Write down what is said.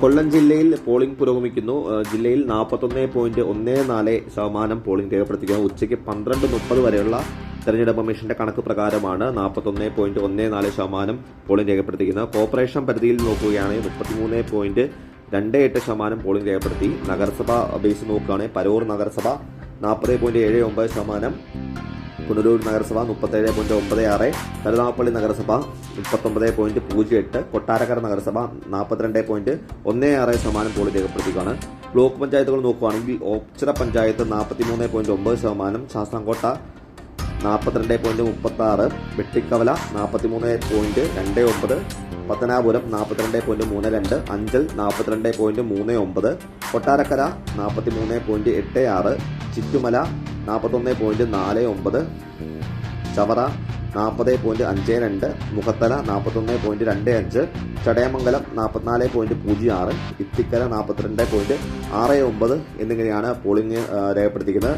കൊല്ലം ജില്ലയിൽ പോളിംഗ് പുരോഗമിക്കുന്നു. ജില്ലയിൽ 41.14% പോളിംഗ് രേഖപ്പെടുത്തിക്കുന്നു. ഉച്ചയ്ക്ക് 12:30 വരെയുള്ള തെരഞ്ഞെടുപ്പ് കമ്മീഷന്റെ കണക്ക് പ്രകാരമാണ് 41.14% പോളിംഗ് രേഖപ്പെടുത്തിയിരിക്കുന്നത്. കോർപ്പറേഷൻ പരിധിയിൽ നോക്കുകയാണെങ്കിൽ 33.28% പോളിംഗ് രേഖപ്പെടുത്തി. നഗരസഭ ബേസ് നോക്കുകയാണെങ്കിൽ പരൂർ നഗരസഭ 40.79%, പുനലൂർ നഗരസഭ 37.96, കരുനാഗപ്പള്ളി നഗരസഭ 39.08, കൊട്ടാരക്കര നഗരസഭ 42.16% പോളിംഗ് രേഖപ്പെടുത്തിയാണ്. ബ്ലോക്ക് പഞ്ചായത്തുകൾ നോക്കുകയാണെങ്കിൽ ഓച്ചിറ പഞ്ചായത്ത് 43.9%, ശാസ്താംകോട്ട 42.36, വെട്ടിക്കവല 43.29, പത്തനാപുരം 42.32, അഞ്ചൽ 42.39, കൊട്ടാരക്കര 43.86, ചിറ്റുമല 41.49, ചവറ 40.52, മുഖത്തല 41.25, ചടയമംഗലം 44.06, ഇത്തിക്കര 42.69 എന്നിങ്ങനെയാണ് പോളിംഗ് രേഖപ്പെടുത്തിയിരിക്കുന്നത്.